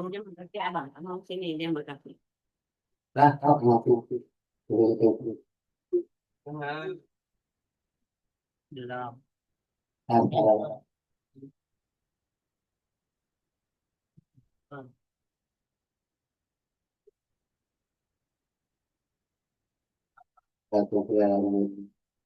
dia berkaki abang, abang sini dia berkaki. Lah, kau ngaku. Dalam. Satu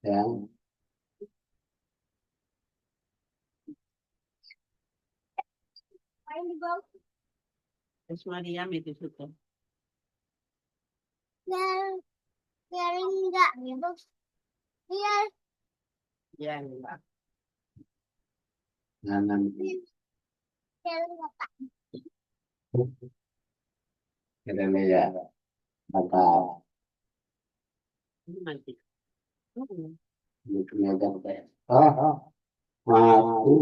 yang Terus Mariam itu suka. Biar enggak gitu. Biar Ya, enggak. nanam biar enggak. kita lihat mata Nanti. bukunya sampai mati.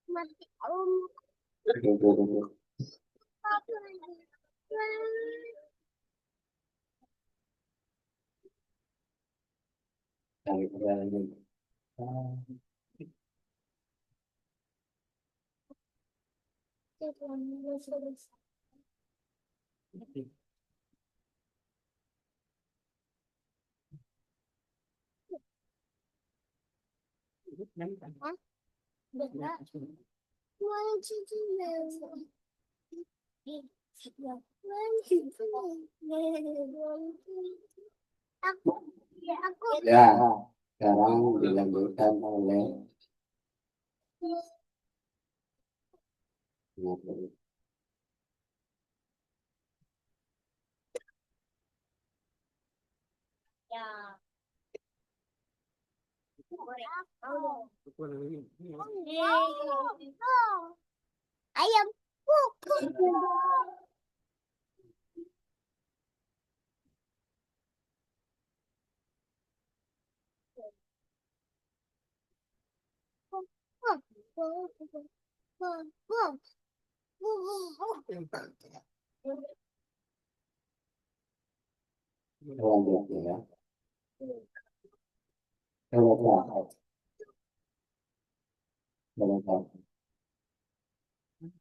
Mati Dari kerajaan. Aku Ya, sekarang dilanjutkan oleh ya. Ayam. selanjutnya. Coba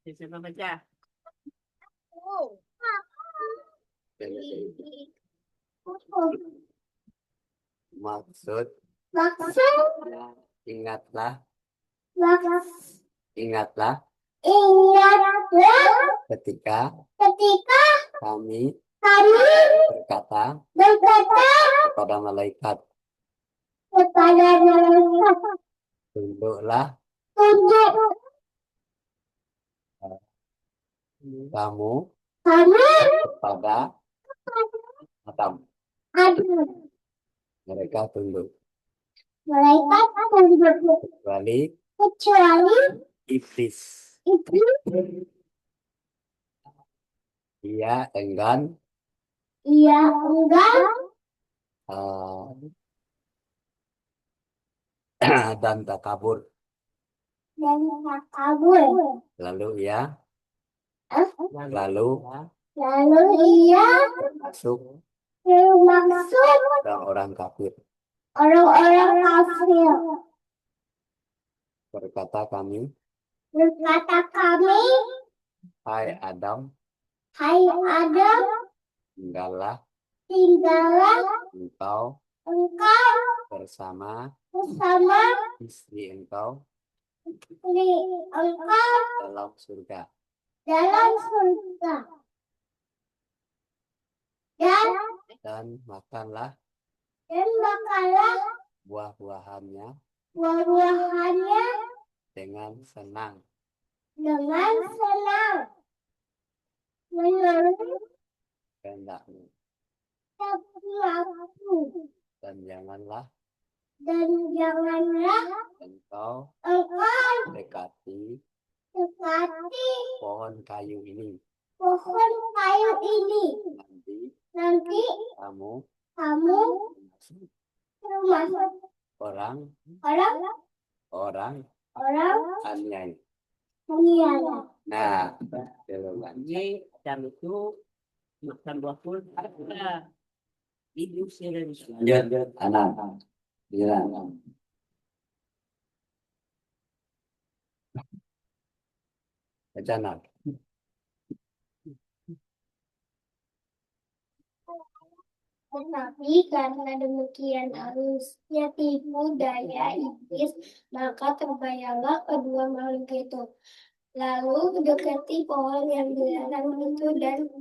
Siapa baca? maksud ingatlah ketika kami berkata kepada malaikat, tunduklah kamu kepada Adam. Mereka tunduk kecuali iblis. Ia enggan dan takabur. Lalu ia ia masuk orang kafir. Orang-orang kafir. Berkata kami, hai Adam, tinggallah engkau bersama istri engkau dalam surga. Dan makanlah buah-buahannya dengan senang. Menurut Kehendakmu. Dan janganlah engkau dekati pohon kayu ini. Nanti kamu termasuk orang aniaya. Nah, Ini Adam itu makan buah pun ada. Ibu sering lanjut anak. Bilang. Baca nak. Tetapi karena demikian halusnya tipu daya iblis, maka terbayanglah kedua makhluk itu. Lalu mendekati pohon yang dilarang itu dan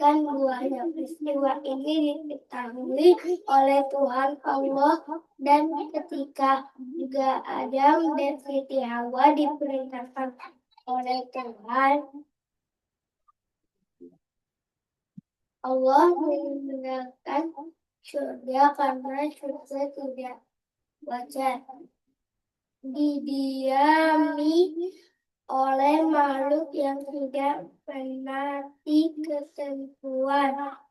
kan buahnya. Peristiwa ini diketahui oleh Tuhan Allah, dan ketika juga Adam dan Siti Hawa diperintahkan oleh Tuhan Allah meninggalkan surga karena surga tidak wajar didiami oleh makhluk yang tidak menaati ketentuan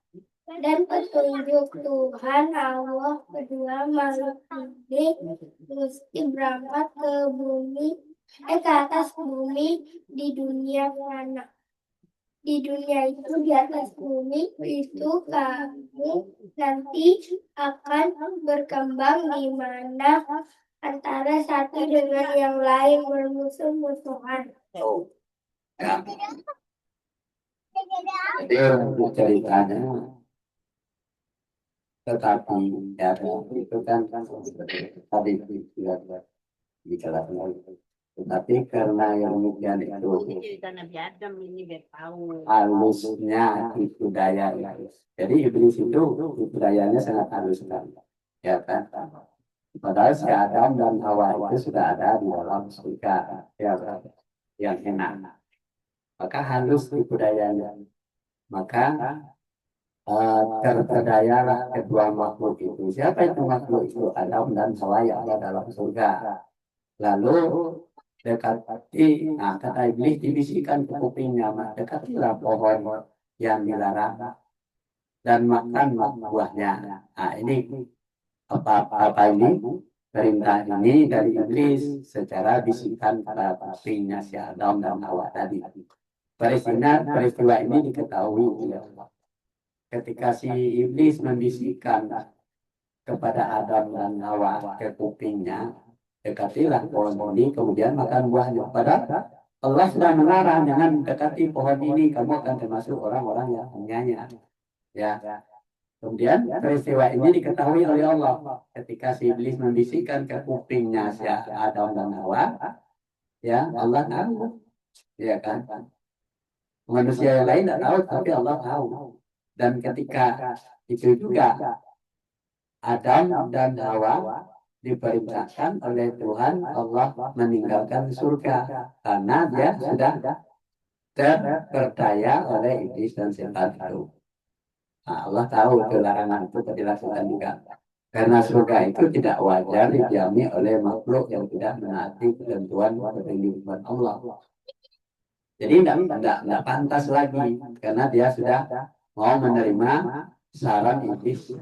dan petunjuk Tuhan Allah. Kedua makhluk ini mesti berangkat ke bumi, ke atas bumi di dunia mana. Di dunia itu, di atas bumi itu, kamu nanti akan berkembang di mana antara satu dengan yang lain bermusuh-musuhan. Oh, ya. Jadi untuk ceritanya, tetapi ya itu kan tadi tidak dijelaskan. Tetapi karena yang demikian Ini itu cerita Nabi Adam ini biar tahu. halusnya tipu daya. Jadi iblis itu tipu dayanya sangat halus sekali. Ya kan? Padahal si Adam dan Hawa itu sudah ada di dalam surga, ya, yang enak. Maka halus tipu dayanya. Maka terperdayalah kedua makhluk itu. Siapa itu makhluk itu? Adam dan Hawa yang ada dalam surga. Lalu dekati, nah kata iblis dibisikkan ke kupingnya, dekatilah pohon yang dilarang dan makan buahnya. Nah ini apa ini? Perintah ini dari iblis secara bisikan pada kupingnya si Adam dan Hawa tadi. Peristiwa ini diketahui oleh Allah. Ketika si iblis membisikkan kepada Adam dan Hawa ke kupingnya, dekatilah pohon ini, kemudian makan buahnya. Padahal Allah sudah melarang, jangan dekati pohon ini, kamu akan termasuk orang-orang yang menyanyi. Ya. Kemudian peristiwa ini diketahui oleh Allah ketika si iblis membisikkan ke kupingnya si Adam dan Hawa. Ya, Allah tahu. Ya kan? Manusia yang lain tidak tahu, tapi Allah tahu. Dan ketika itu juga Adam dan Hawa diperintahkan oleh Tuhan Allah meninggalkan surga karena dia sudah terperdaya oleh iblis dan setan itu. Nah, Allah tahu itu larangan itu dilakukan juga karena surga itu tidak wajar didiami oleh makhluk yang tidak menaati ketentuan petunjuk Allah. Jadi tidak pantas lagi karena dia sudah mau menerima saran iblis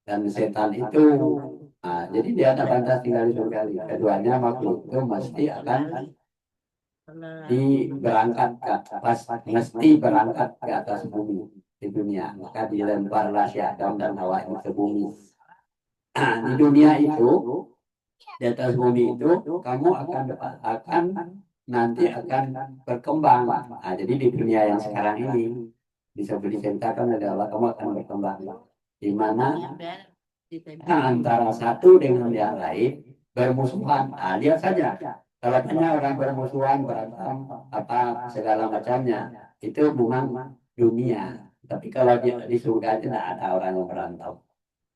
dan setan itu. Nah, jadi dia tidak pantas tinggal di surga. Keduanya makhluk itu mesti akan mesti berangkat ke atas bumi di dunia. Maka dilemparlah si Adam dan Hawa ini ke bumi. Nah, di dunia itu, di atas bumi itu, kamu akan nanti akan berkembang. Nah, jadi di dunia yang sekarang ini bisa diceritakan oleh Allah, kamu akan berkembang. Di mana antara satu dengan yang lain bermusuhan. Nah, lihat saja. Kalau banyak orang bermusuhan, berantem, apa segala macamnya, itu memang dunia. Tapi kalau di surga tidak ada orang yang berantem,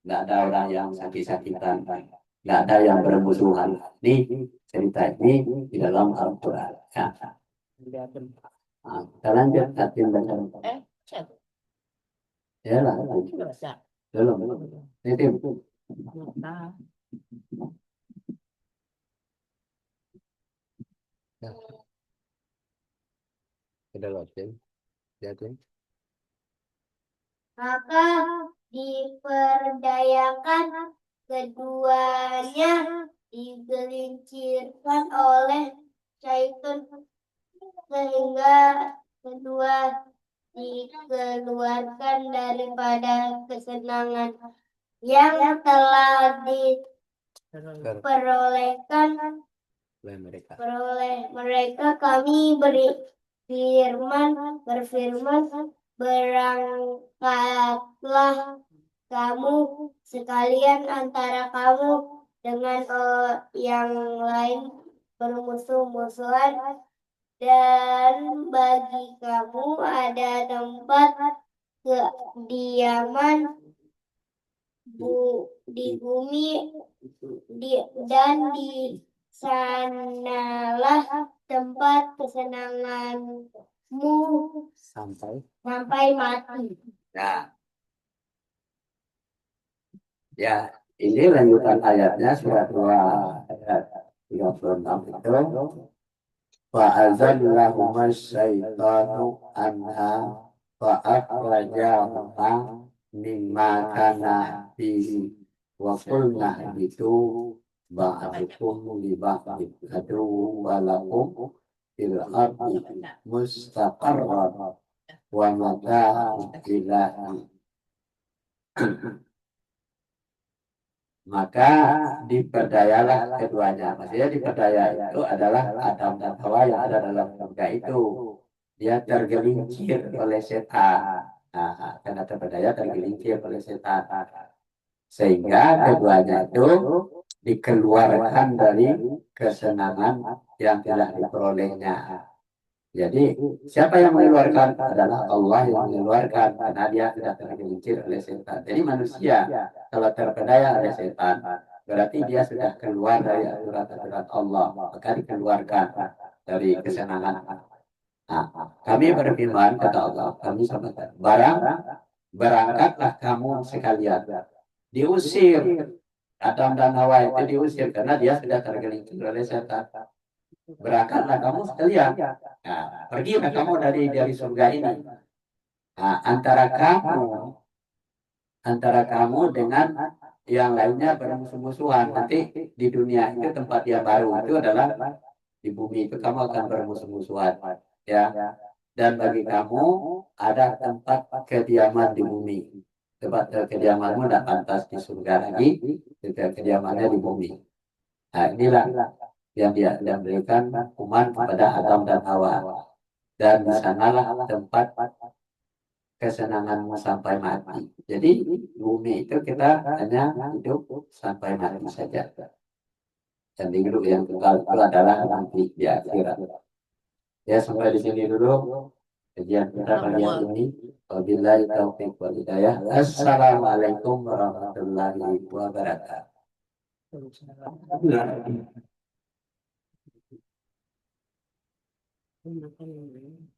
tidak ada orang yang sakit-sakitan, tidak ada yang bermusuhan. Ini cerita ini di dalam Al-Quran. Ya. Nah, kita lanjut latihan baca. Ya lah, belum. Itu. Ya. Sudah latihan. Jadi. Maka diperdayakan keduanya, digelincirkan oleh syaitan sehingga kedua dikeluarkan daripada kesenangan yang telah diperolehkan oleh mereka. Oleh mereka kami berfirman, berangkatlah kamu sekalian antara kamu dengan yang lain bermusuh-musuhan, dan bagi kamu ada tempat kediaman di bumi, dan di sanalah tempat kesenanganmu sampai mati. Nah, ya, ini lanjutan ayatnya surat 2 ayat 36 itu. Fa'azallahuma syaitanu anha fa'akhrajahuma mimma kana fihi wa qulna itu ba'dukum li ba'din aduwwun wa lakum fil ardi mustaqarran wa mata'un ilahi. Maka diperdayalah keduanya. Maksudnya diperdaya itu adalah Adam dan Hawa yang ada dalam surga itu. Dia tergelincir oleh setan. Nah, karena terpedaya tergelincir oleh setan. Sehingga keduanya itu dikeluarkan dari kesenangan yang telah diperolehnya. Jadi siapa yang mengeluarkan adalah Allah yang mengeluarkan, karena dia sudah tergelincir oleh setan. Jadi manusia kalau terpedaya oleh setan berarti dia sudah keluar dari aturan-aturan Allah, maka dikeluarkan dari kesenangan. Nah, kami berfirman kata Allah, kami sampaikan, berangkatlah kamu sekalian. Diusir Adam dan Hawa itu diusir karena dia sudah tergelincir oleh setan. Berangkatlah kamu sekalian. Nah, pergilah kamu dari surga ini. Nah, antara kamu dengan yang lainnya bermusuh-musuhan. Nanti di dunia itu tempat yang baru itu adalah di bumi itu kamu akan bermusuh-musuhan, ya. Dan bagi kamu ada tempat kediaman di bumi. Tempat kediamanmu tidak pantas di surga lagi, kediamannya di bumi. Nah, inilah yang dia berikan hukuman kepada Adam dan Hawa, dan di sanalah tempat kesenanganmu sampai mati. Jadi bumi itu kita hanya hidup sampai mati saja, dan hidup yang kekal itu adalah nanti di akhirat. Ya, sampai di sini dulu kajian kita kali ini. Wabillahi taufiq wal hidayah. Assalamualaikum warahmatullahi wabarakatuh. Makan.